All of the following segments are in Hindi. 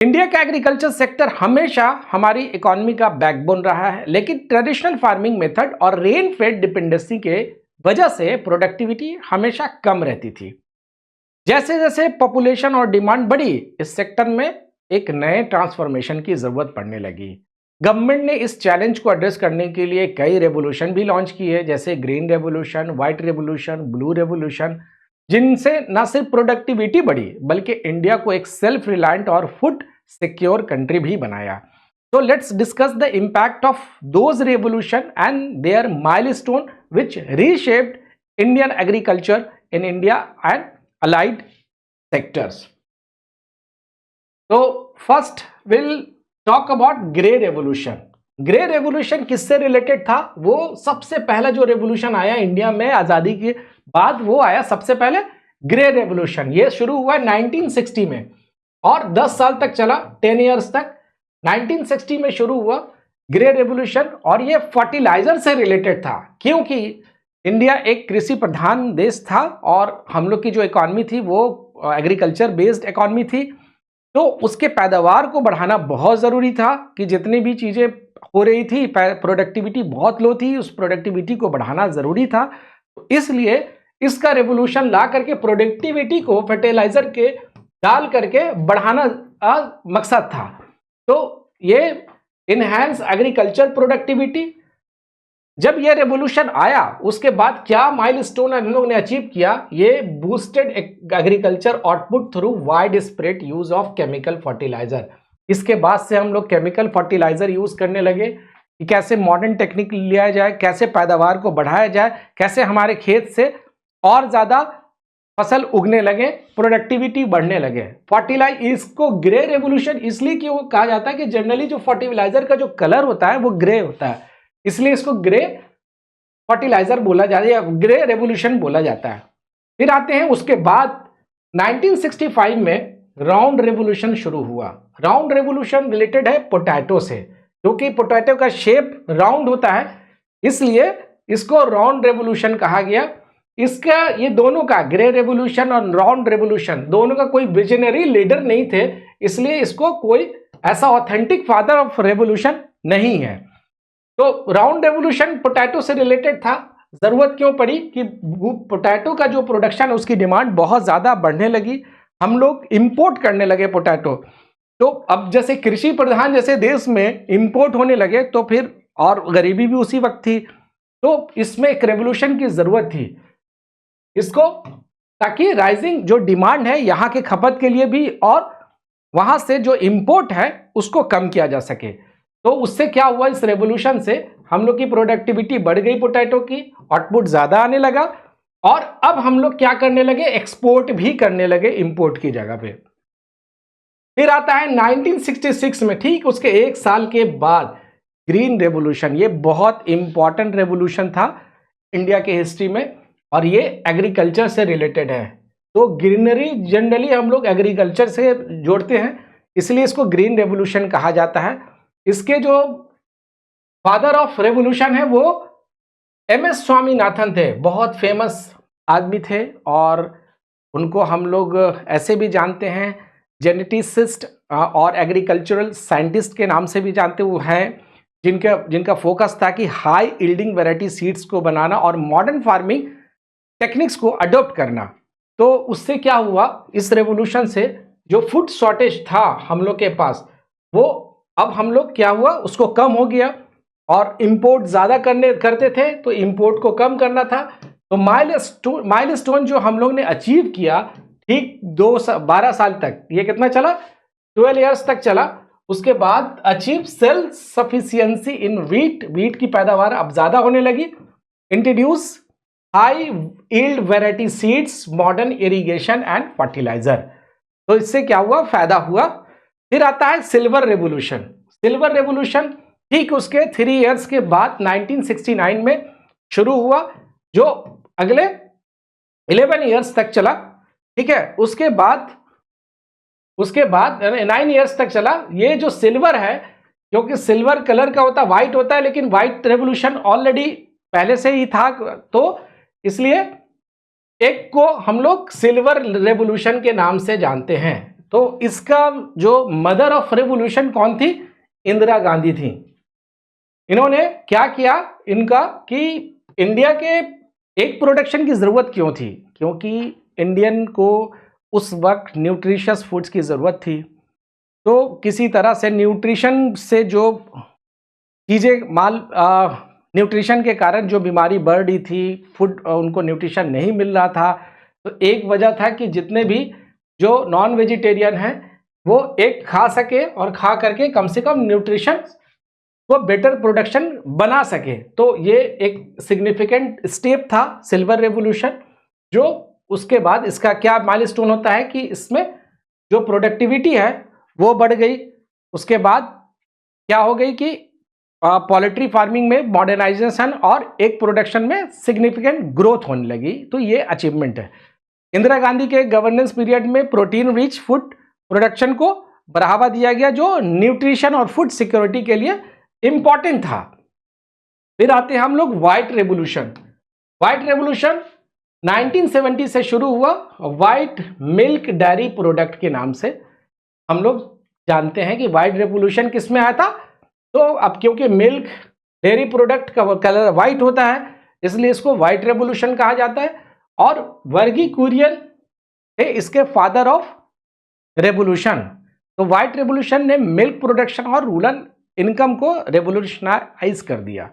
इंडिया का एग्रीकल्चर सेक्टर हमेशा हमारी इकोनॉमी का बैकबोन रहा है, लेकिन ट्रेडिशनल फार्मिंग मेथड और रेन फेड डिपेंडेंसी के वजह से प्रोडक्टिविटी हमेशा कम रहती थी। जैसे जैसे पॉपुलेशन और डिमांड बढ़ी, इस सेक्टर में एक नए ट्रांसफॉर्मेशन की जरूरत पड़ने लगी। गवर्नमेंट ने इस चैलेंज को एड्रेस करने के लिए कई रेवोल्यूशन भी लॉन्च किए, जैसे green revolution, white revolution, blue revolution, जिनसे न सिर्फ प्रोडक्टिविटी बढ़ी बल्कि इंडिया को एक सेल्फ रिलायंट और फूड सिक्योर कंट्री भी बनाया। तो let's discuss the impact of those revolution and their milestone which reshaped Indian agriculture in India and allied sectors. तो first will talk about grey revolution. Grey revolution किससे रिलेटेड था? वो सबसे पहला जो रेवोल्यूशन आया इंडिया में आजादी के बाद, वो आया सबसे पहले ग्रे रेवोल्यूशन। ये शुरू हुआ 1960 में और 10 साल तक चला, 10 इयर्स तक। 1960 में शुरू हुआ ग्रे रेवोल्यूशन और ये फर्टिलाइजर से रिलेटेड था, क्योंकि इंडिया एक कृषि प्रधान देश था और हम लोग की जो इकॉनमी थी वो एग्रीकल्चर बेस्ड इकॉनमी थी। तो उसके पैदावार को बढ़ाना बहुत ज़रूरी था कि जितनी भी चीज़ें हो रही थी, प्रोडक्टिविटी बहुत लो थी, उस प्रोडक्टिविटी को बढ़ाना ज़रूरी था। तो इसलिए इसका रेवोल्यूशन ला करके प्रोडक्टिविटी को फर्टिलाइजर के डाल करके बढ़ाना मकसद था। तो ये इनहैंस एग्रीकल्चर प्रोडक्टिविटी। जब ये रेवोल्यूशन आया उसके बाद क्या माइलस्टोन हम लोग ने अचीव किया? ये boosted agriculture output through wide spread use of chemical fertiliser. इसके बाद से हम लोग केमिकल फर्टिलाइजर यूज करने लगे कि कैसे मॉडर्न टेक्निक लिया जाए, कैसे पैदावार को बढ़ाया जाए, कैसे हमारे खेत से और ज्यादा फसल उगने लगे, प्रोडक्टिविटी बढ़ने लगे। इसको ग्रे रेवोल्यूशन इसलिए क्यों कहा जाता है कि जनरली जो फर्टिलाइजर का जो कलर होता है वो ग्रे होता है, इसलिए इसको ग्रे फर्टिलाइजर बोला जाता है या ग्रे रेवोल्यूशन बोला जाता है। फिर आते हैं उसके बाद 1965 में राउंड रेवोल्यूशन शुरू हुआ। राउंड रेवोल्यूशन रिलेटेड है पोटैटो से, क्योंकि पोटैटो का शेप राउंड होता है, इसलिए इसको राउंड रेवोल्यूशन कहा गया। इसका ये दोनों का, ग्रे रेवोल्यूशन और राउंड रेवोल्यूशन, दोनों का कोई विजनरी लीडर नहीं थे, इसलिए इसको कोई ऐसा ऑथेंटिक फादर ऑफ रेवोल्यूशन नहीं है। तो राउंड रेवोल्यूशन पोटैटो से रिलेटेड था। जरूरत क्यों पड़ी कि पोटैटो का जो प्रोडक्शन है उसकी डिमांड बहुत ज्यादा बढ़ने लगी, हम लोग इंपोर्ट करने लगे पोटैटो। तो अब जैसे कृषि प्रधान जैसे देश में इंपोर्ट होने लगे तो फिर, और गरीबी भी उसी वक्त थी, तो इसमें एक रेवोल्यूशन की जरूरत थी इसको, ताकि राइजिंग जो डिमांड है यहाँ के खपत के लिए भी और वहां से जो इंपोर्ट है उसको कम किया जा सके। तो उससे क्या हुआ, इस रेवोल्यूशन से हम लोग की प्रोडक्टिविटी बढ़ गई, पोटैटो की आउटपुट ज्यादा आने लगा और अब हम लोग क्या करने लगे, एक्सपोर्ट भी करने लगे इंपोर्ट की जगह पे। फिर आता है 1966 में, ठीक उसके एक साल के बाद ग्रीन रेवोल्यूशन। ये बहुत इंपॉर्टेंट रेवोल्यूशन था इंडिया के हिस्ट्री में और ये एग्रीकल्चर से रिलेटेड है। तो ग्रीनरी जनरली हम लोग एग्रीकल्चर से जोड़ते हैं, इसलिए इसको ग्रीन रेवोल्यूशन कहा जाता है। इसके जो फादर ऑफ रेवोल्यूशन है वो MS स्वामीनाथन थे, बहुत फेमस आदमी थे और उनको हम लोग ऐसे भी जानते हैं जेनेटिसिस्ट और एग्रीकल्चरल साइंटिस्ट के नाम से भी जानते हुए हैं, जिनका फोकस था कि हाई यील्डिंग वैरायटी सीड्स को बनाना और मॉडर्न फार्मिंग टेक्निक्स को अडॉप्ट करना। तो उससे क्या हुआ, इस रेवोल्यूशन से जो फूड शॉर्टेज था हम लोग के पास, वो अब हम लोग क्या हुआ, उसको कम हो गया और इंपोर्ट ज़्यादा करते थे, तो इंपोर्ट को कम करना था। तो माइलस्टोन जो हम लोग ने अचीव किया, ठीक 12 साल तक, ये कितना चला, 12 इयर्स तक चला। उसके बाद achieve self sufficiency in wheat की पैदावार अब ज़्यादा होने लगी। Introduce high yield variety seeds, modern irrigation and fertiliser. तो इससे क्या हुआ, फायदा हुआ। फिर आता है सिल्वर रेवोल्यूशन। सिल्वर रेवोल्यूशन ठीक उसके 3 इयर्स के बाद 1969 में शुरू हुआ, जो अगले 11 इयर्स तक चला, ठीक है। उसके बाद 9 इयर्स तक चला। ये जो सिल्वर है, क्योंकि सिल्वर कलर का होता है, व्हाइट होता है, लेकिन व्हाइट रेवोल्यूशन ऑलरेडी पहले से ही था, तो इसलिए एक को हम लोग सिल्वर रेवोल्यूशन के नाम से जानते हैं। तो इसका जो मदर ऑफ रेवोल्यूशन कौन थी? इंदिरा गांधी थी। इन्होंने क्या किया इनका कि इंडिया के एक प्रोडक्शन की जरूरत क्यों थी? क्योंकि इंडियन को उस वक्त न्यूट्रिशियस फूड्स की ज़रूरत थी। तो किसी तरह से न्यूट्रिशन से जो चीज़ें न्यूट्रिशन के कारण जो बीमारी बढ़ रही थी, फूड उनको न्यूट्रिशन नहीं मिल रहा था, तो एक वजह था कि जितने भी जो नॉन वेजिटेरियन हैं वो एक खा सके और खा करके कम से कम न्यूट्रिशन को बेटर प्रोडक्शन बना सके। तो ये एक सिग्निफिकेंट स्टेप था सिल्वर रेवोल्यूशन। जो उसके बाद इसका क्या माइलस्टोन होता है कि इसमें जो प्रोडक्टिविटी है वो बढ़ गई। उसके बाद क्या हो गई कि पोल्ट्री फार्मिंग में मॉडर्नाइजेशन और एक प्रोडक्शन में सिग्निफिकेंट ग्रोथ होने लगी। तो ये अचीवमेंट है। इंदिरा गांधी के गवर्नेंस पीरियड में प्रोटीन रिच फूड प्रोडक्शन को बढ़ावा दिया गया, जो न्यूट्रिशन और फूड सिक्योरिटी के लिए इंपॉर्टेंट था। फिर आते हैं हम लोग व्हाइट रेवोल्यूशन। व्हाइट रेवोल्यूशन 1970 से शुरू हुआ। व्हाइट मिल्क डेयरी प्रोडक्ट के नाम से हम लोग जानते हैं कि व्हाइट रेवोल्यूशन किस में आया था। तो अब क्योंकि मिल्क डेयरी प्रोडक्ट का कलर व्हाइट होता है इसलिए इसको व्हाइट रेवोल्यूशन कहा जाता है। और वर्गी कुरियन थे इसके फादर ऑफ रेवोल्यूशन। तो व्हाइट रेवोल्यूशन ने मिल्क प्रोडक्शन और रूरल इनकम को रेवोल्यूशनाइज कर दिया।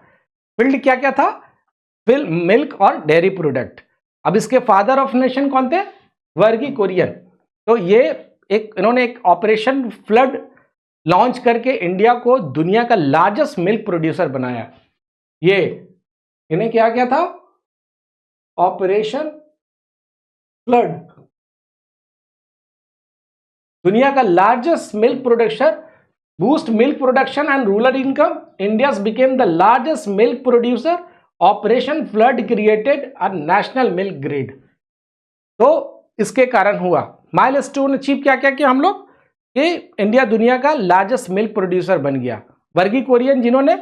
फील्ड क्या क्या था? मिल्क और डेयरी प्रोडक्ट। अब इसके फादर ऑफ नेशन कौन थे? वर्गी कुरियन। तो ये इन्होंने एक ऑपरेशन फ्लड लॉन्च करके इंडिया को दुनिया का लार्जेस्ट मिल्क प्रोड्यूसर बनाया। ये इन्हें क्या क्या था? ऑपरेशन फ्लड, दुनिया का largest milk production, boost milk production and rural income, India became the largest milk producer, operation flood created a national milk grid. तो इसके कारण हुआ माइलस्टोन अचीव क्या क्या किया हम लोग कि इंडिया दुनिया का लार्जेस्ट मिल्क प्रोड्यूसर बन गया। वर्गी कुरियन जिन्होंने,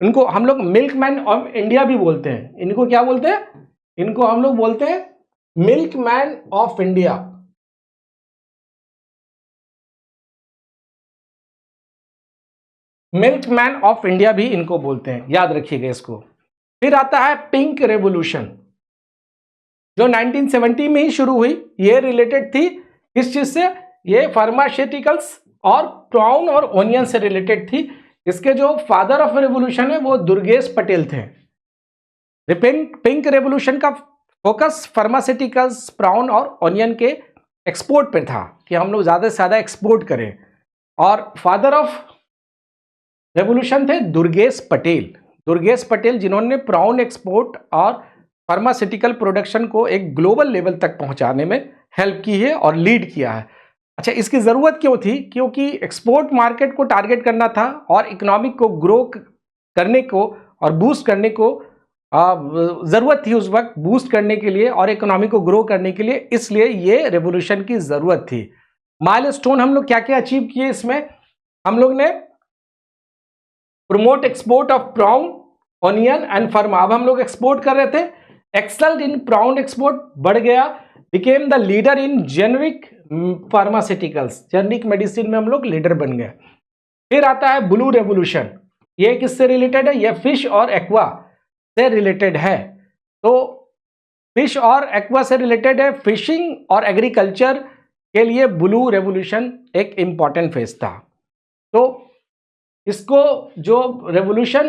इनको हम लोग मिल्क मैन ऑफ इंडिया भी बोलते हैं। इनको क्या बोलते हैं? इनको हम लोग बोलते हैं milk man of India. Milk man of India भी इनको बोलते हैं, याद रखिएगा इसको। फिर आता है पिंक रेवोल्यूशन जो 1970 में ही शुरू हुई। ये रिलेटेड थी किस चीज से? ये फार्मास्यूटिकल्स और ब्राउन और ओनियन से रिलेटेड थी। इसके जो फादर ऑफ रेवोल्यूशन है वो दुर्गेश पटेल थे। पिंक रेवोल्यूशन का फोकस फार्मास्यूटिकल्स, ब्राउन और ओनियन के एक्सपोर्ट पे था कि हम लोग ज्यादा से ज्यादा एक्सपोर्ट करें। और फादर ऑफ रेवोल्यूशन थे दुर्गेश पटेल। दुर्गेश पटेल जिन्होंने ब्राउन एक्सपोर्ट और फार्मास्यूटिकल प्रोडक्शन को एक ग्लोबल लेवल तक पहुंचाने में हेल्प की है और लीड किया है। अच्छा, इसकी ज़रूरत क्यों थी? क्योंकि एक्सपोर्ट मार्केट को टारगेट करना था और इकोनॉमिक को ग्रो करने को और बूस्ट करने को ज़रूरत थी उस वक्त, बूस्ट करने के लिए और इकोनॉमी को ग्रो करने के लिए। इसलिए ये रेवोल्यूशन की ज़रूरत थी। माइलस्टोन हम लोग क्या क्या अचीव किए इसमें? हम लोग ने promote export of brown, onion and pharma. अब हम लोग एक्सपोर्ट कर रहे थे, एक्सेल्ड इन ब्राउन एक्सपोर्ट, बढ़ गया, became the leader in generic pharmaceuticals, generic medicine में हम लोग लीडर बन गए। फिर आता है ब्लू रेवोल्यूशन। ये किससे रिलेटेड है? ये फिश और एक्वा से रिलेटेड है। तो फिश और एक्वा से रिलेटेड है। फिशिंग और एग्रीकल्चर के लिए ब्लू रेवोल्यूशन एक इंपॉर्टेंट फेज था। तो इसको जो रेवोल्यूशन,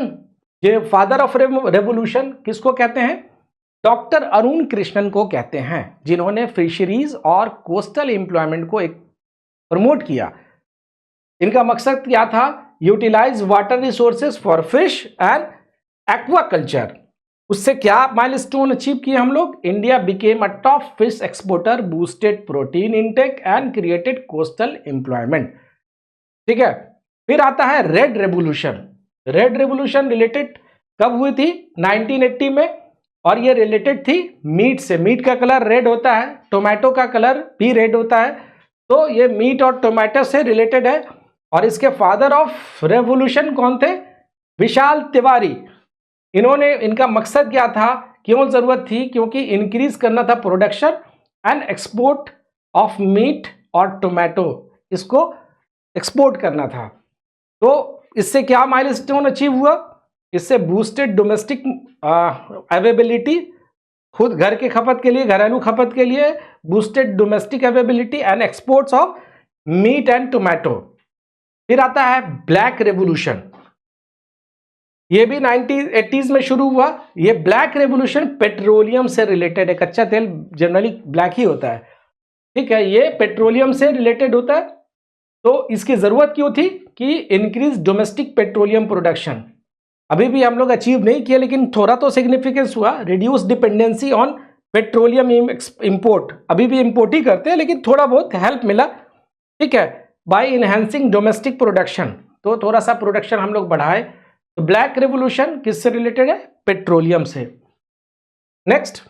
ये फादर ऑफ रेवोल्यूशन किसको कहते हैं? डॉक्टर अरुण कृष्णन को कहते हैं, जिन्होंने फिशरीज और कोस्टल एम्प्लॉयमेंट को एक प्रमोट किया। इनका मकसद क्या था? Utilise water resources for fish and aquaculture. उससे क्या माइलस्टोन अचीव किए हम लोग? India became a top fish exporter, boosted protein intake and created coastal employment. ठीक है। फिर आता है red revolution. Red revolution related कब हुई थी? 1980 में, और ये रिलेटेड थी मीट से। मीट का कलर रेड होता है, टोमेटो का कलर भी रेड होता है। तो ये मीट और टोमेटो से रिलेटेड है। और इसके फादर ऑफ रेवोल्यूशन कौन थे? विशाल तिवारी। इन्होंने, इनका मकसद क्या था, क्यों जरूरत थी? क्योंकि इंक्रीज करना था production and export of meat और टोमेटो। इसको एक्सपोर्ट करना था। तो इससे क्या माइलस्टोन अचीव हुआ? इससे बूस्टेड डोमेस्टिक अवेलेबिलिटी, खुद घर के खपत के लिए, घरेलू खपत के लिए boosted domestic availability and exports of meat and tomato. फिर आता है ब्लैक रेवोल्यूशन, ये भी 1980s में शुरू हुआ। ये ब्लैक रेवोल्यूशन पेट्रोलियम से रिलेटेड है, कच्चा तेल जनरली ब्लैक ही होता है, ठीक है, ये पेट्रोलियम से रिलेटेड होता है। तो इसकी जरूरत क्यों थी कि इंक्रीज डोमेस्टिक पेट्रोलियम प्रोडक्शन। अभी भी हम लोग अचीव नहीं किए, लेकिन थोड़ा तो सिग्निफिकेंस हुआ। Reduce dependency on petroleum import, अभी भी इंपोर्ट ही करते हैं लेकिन थोड़ा बहुत हेल्प मिला, ठीक है, बाय इनहेंसिंग डोमेस्टिक प्रोडक्शन। तो थोड़ा सा प्रोडक्शन हम लोग बढ़ाए। तो ब्लैक रेवोल्यूशन किससे रिलेटेड है? पेट्रोलियम से। नेक्स्ट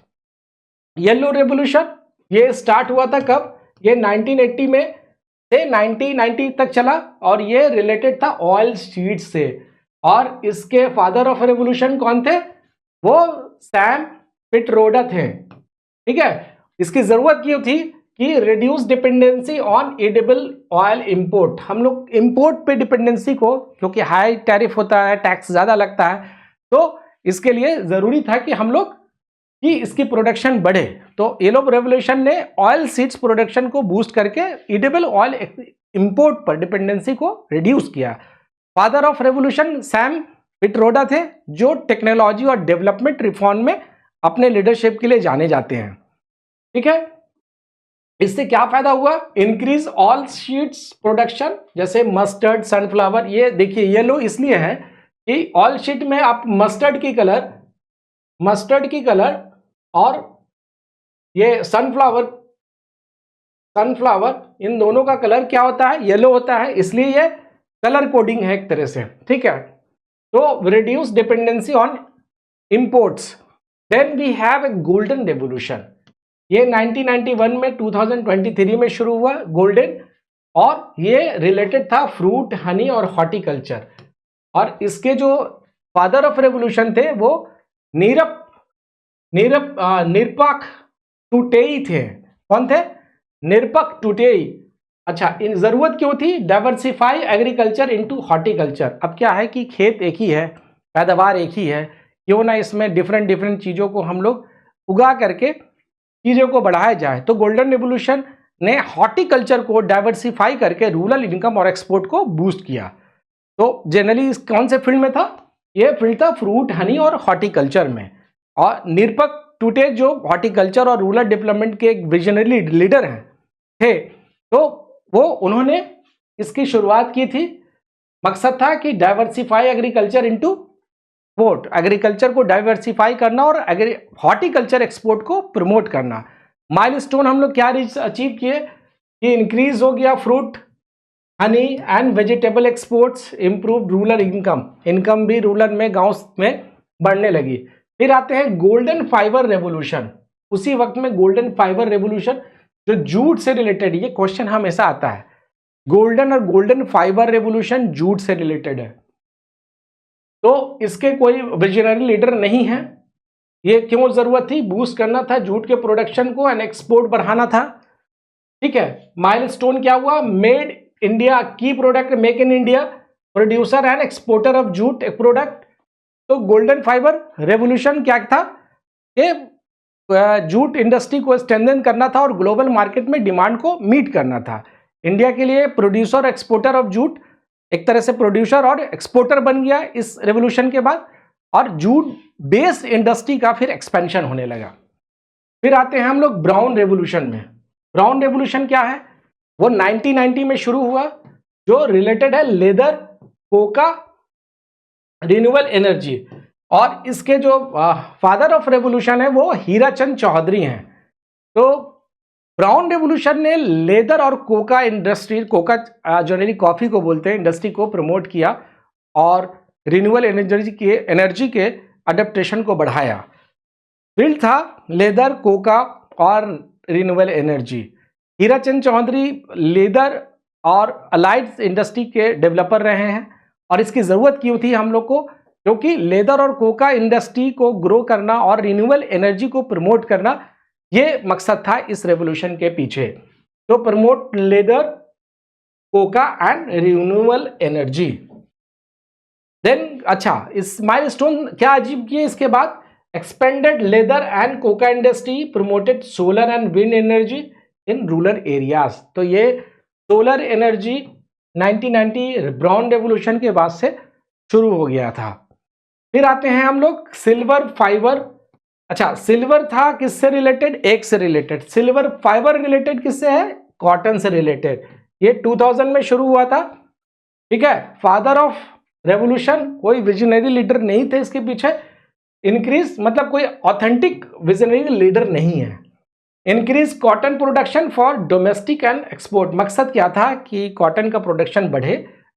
येलो रेवोल्यूशन, ये स्टार्ट हुआ था कब? ये 1980 में से 1990 तक चला और ये रिलेटेड था ऑयल सीड्स से। और इसके फादर ऑफ रेवोल्यूशन कौन थे? वो सैम पिट्रोडा थे, ठीक है। इसकी जरूरत क्यों थी कि reduce dependency on edible oil import. हम लोग इंपोर्ट पे डिपेंडेंसी को, क्योंकि हाई टैरिफ होता है, टैक्स ज्यादा लगता है, तो इसके लिए जरूरी था कि हम लोग कि इसकी प्रोडक्शन बढ़े। तो येलो रेवोल्यूशन ने ऑयल सीड्स प्रोडक्शन को बूस्ट करके एडिबल ऑयल इंपोर्ट पर डिपेंडेंसी को रिड्यूस किया। Father of revolution Sam Pitroda थे, जो टेक्नोलॉजी और डेवलपमेंट रिफॉर्म में अपने लीडरशिप के लिए जाने जाते हैं, ठीक है। इससे क्या फायदा हुआ? इंक्रीज ऑल सीड्स प्रोडक्शन, जैसे मस्टर्ड, सनफ्लावर। ये देखिए येलो इसलिए है कि ऑल सीड में आप मस्टर्ड की कलर और ये सनफ्लावर इन दोनों का कलर क्या होता है? येलो होता है, इसलिए ये कलर कोडिंग है एक तरह से, ठीक है। तो reduce dependency on imports. Then we have a golden revolution, ये 1991 में 2023 में शुरू हुआ गोल्डन, और ये रिलेटेड था फ्रूट, हनी और हॉर्टिकल्चर। और इसके जो फादर ऑफ रेवोल्यूशन थे वो निरपक टुटेई थे। कौन थे? निरपक टुटेई। अच्छा, इन जरूरत क्यों थी? Diversify agriculture into horticulture. अब क्या है कि खेत एक ही है, पैदावार एक ही है, क्यों ना इसमें डिफरेंट चीजों को हम लोग उगा करके चीजों को बढ़ाया जाए। तो गोल्डन रेवोल्यूशन ने हॉर्टिकल्चर को डाइवर्सिफाई करके रूरल इनकम और एक्सपोर्ट को बूस्ट किया। तो जनरली इस कौन से फील्ड में था? ये फील्ड था फ्रूट, हनी और हॉर्टिकल्चर में। और निरपक टुटे जो हॉर्टिकल्चर और रूरल डेवलपमेंट के एक विजनरी लीडर हैं थे, तो वो उन्होंने इसकी शुरुआत की थी। मकसद था कि diversify agriculture into export, agriculture को डाइवर्सिफाई करना और हॉर्टिकल्चर एक्सपोर्ट को प्रमोट करना। माइलस्टोन हम लोग क्या अचीव किए कि इंक्रीज हो गया fruit, honey and vegetable exports, improve rural income भी रूरल में, गांव में बढ़ने लगी। फिर आते हैं गोल्डन फाइबर रेवोल्यूशन। उसी वक्त में गोल्डन फाइबर रेवोल्यूशन जो जूट से रिलेटेड, ये क्वेश्चन हमेशा आता है, गोल्डन और गोल्डन फाइबर रेवोल्यूशन जूट से रिलेटेड है। तो इसके कोई विजनरी लीडर नहीं है। ये क्यों जरूरत थी? बूस्ट करना था जूट के प्रोडक्शन को एंड एक्सपोर्ट बढ़ाना था, ठीक है। माइलस्टोन क्या हुआ? मेड इंडिया की product, make in India, producer and exporter of jute product. तो गोल्डन फाइबर रेवोल्यूशन क्या था? ये जूट इंडस्ट्री को स्ट्रेंथन करना था और ग्लोबल मार्केट में डिमांड को मीट करना था। इंडिया के लिए प्रोड्यूसर एक्सपोर्टर ऑफ जूट, एक तरह से प्रोड्यूसर और एक्सपोर्टर बन गया इस रेवोल्यूशन के बाद, और जूट बेस्ड इंडस्ट्री का फिर एक्सपेंशन होने लगा। फिर आते हैं हम लोग ब्राउन रेवोल्यूशन में। ब्राउन रेवोल्यूशन क्या है? वो 1990 में शुरू हुआ, जो रिलेटेड है लेदर, कोका, रिन्यूएबल एनर्जी। और इसके जो फादर ऑफ रेवोल्यूशन है वो हीराचंद चौधरी हैं। तो ब्राउन रेवोल्यूशन ने लेदर और Coca industry, Coca generally coffee को बोलते हैं, इंडस्ट्री को प्रमोट किया और रिन्यूएबल एनर्जी के अडेप्टेशन को बढ़ाया। फील्ड था लेदर, कोका और renewable energy. Hirachand Chaudhary leather और अलाइड इंडस्ट्री के डेवलपर रहे हैं। और इसकी जरूरत क्यों थी हम लोग को? क्योंकि लेदर और कोका इंडस्ट्री को ग्रो करना और रिन्यूएबल एनर्जी को प्रमोट करना, ये मकसद था इस रेवोल्यूशन के पीछे। तो promote leather cocoa and renewable energy. Then अच्छा, इस माइलस्टोन क्या अचीव किए इसके बाद? Expanded leather and cocoa industry, promoted solar and wind energy in rural areas. तो ये सोलर एनर्जी 1990 ब्राउन रेवोल्यूशन के बाद से शुरू हो गया था। फिर आते हैं हम लोग सिल्वर फाइबर। अच्छा, सिल्वर था किससे रिलेटेड? एक से रिलेटेड। सिल्वर फाइबर रिलेटेड किससे है? कॉटन से रिलेटेड। ये 2000 में शुरू हुआ था, ठीक है। फादर ऑफ रेवोल्यूशन, कोई विजनरी लीडर नहीं थे इसके पीछे। इंक्रीज मतलब कोई ऑथेंटिक विजनरी लीडर नहीं है। Increase cotton production for domestic and export. मकसद क्या था कि कॉटन का प्रोडक्शन बढ़े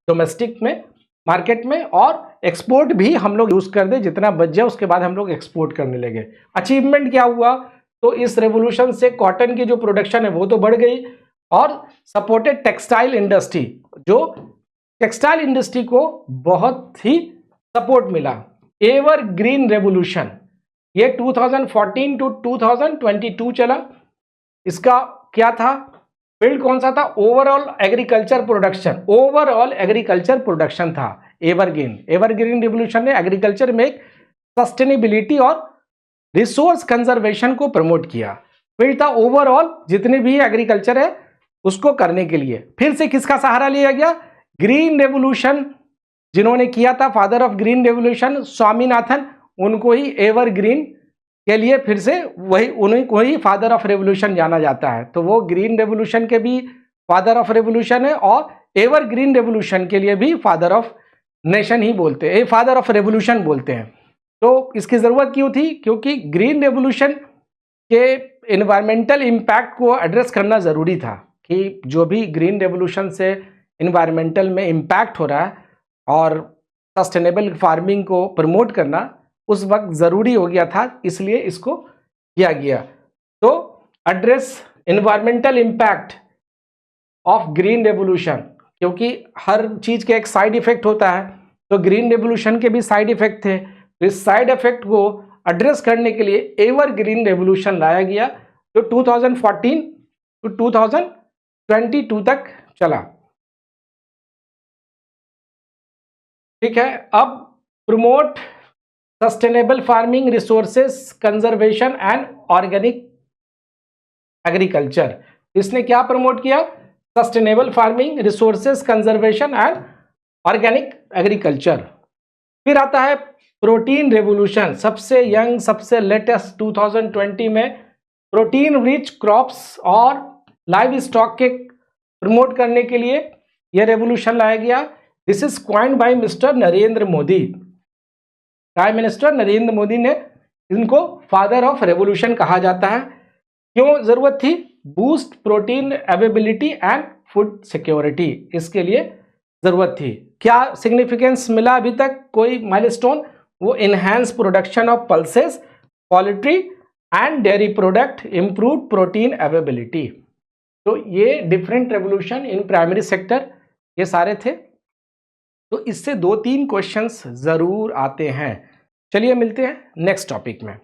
डोमेस्टिक में, मार्केट में, और एक्सपोर्ट भी हम लोग यूज कर दे, जितना बच जाए उसके बाद हम लोग एक्सपोर्ट करने लगे। अचीवमेंट क्या हुआ? तो इस रेवोल्यूशन से कॉटन की जो प्रोडक्शन है वो तो बढ़ गई, और सपोर्टेड टेक्सटाइल इंडस्ट्री, जो टेक्सटाइल इंडस्ट्री को बहुत ही सपोर्ट मिला। एवर ग्रीन रेवोल्यूशन, ये 2014 टू 2022 चला। इसका क्या था? फील्ड कौन सा था? Overall agriculture production. Overall agriculture production था एवरग्रीन रेवोल्यूशन ने एग्रीकल्चर में एक सस्टेनेबिलिटी और रिसोर्स कंजर्वेशन को प्रमोट किया। फील्ड था ओवरऑल जितने भी एग्रीकल्चर है उसको करने के लिए। फिर से किसका सहारा लिया गया? ग्रीन रेवोल्यूशन जिन्होंने किया था, father of green revolution Swaminathan, उनको ही एवरग्रीन के लिए फिर से उन्हीं को ही फादर ऑफ रेवोल्यूशन जाना जाता है। तो वो ग्रीन रेवोल्यूशन के भी फादर ऑफ रेवोल्यूशन है, और एवरग्रीन रेवोल्यूशन के लिए भी फादर ऑफ नेशन ही बोलते हैं, फादर ऑफ रेवोल्यूशन बोलते हैं। तो इसकी ज़रूरत क्यों थी? क्योंकि ग्रीन रेवोल्यूशन के इन्वायरमेंटल इम्पैक्ट को एड्रेस करना ज़रूरी था, कि जो भी ग्रीन रेवोल्यूशन से इन्वायरमेंटल में इम्पैक्ट हो रहा है और सस्टेनेबल फार्मिंग को प्रमोट करना उस वक्त ज़रूरी हो गया था, इसलिए इसको किया गया। तो address environmental impact of green revolution, क्योंकि हर चीज़ के एक साइड इफेक्ट होता है, तो ग्रीन रेवोल्यूशन के भी साइड इफेक्ट थे। तो इस साइड इफेक्ट को एड्रेस करने के लिए एवर ग्रीन रेवोल्यूशन लाया गया, जो 2014 टू 2022 तक चला, ठीक है। अब promote sustainable farming, resources conservation and organic agriculture. इसने क्या प्रमोट किया? Sustainable farming, resources conservation and organic agriculture. फिर आता है प्रोटीन रेवोल्यूशन, सबसे यंग, सबसे लेटेस्ट 2020 में प्रोटीन रिच क्रॉप्स और लाइव स्टॉक के प्रमोट करने के लिए यह रेवोल्यूशन लाया गया। This is coined by mister Narendra Modi. Prime minister Narendra Modi ने इनको फादर ऑफ रेवोल्यूशन कहा जाता है। क्यों जरूरत थी? Boost protein availability and food security, इसके लिए जरूरत थी। क्या सिग्निफिकेंस मिला अभी तक? कोई माइलस्टोन? वो enhance production of pulses, poultry and dairy product, improve protein availability. तो ये different revolution in primary sector ये सारे थे। तो इससे 2-3 क्वेश्चंस जरूर आते हैं। चलिए मिलते हैं नेक्स्ट टॉपिक में।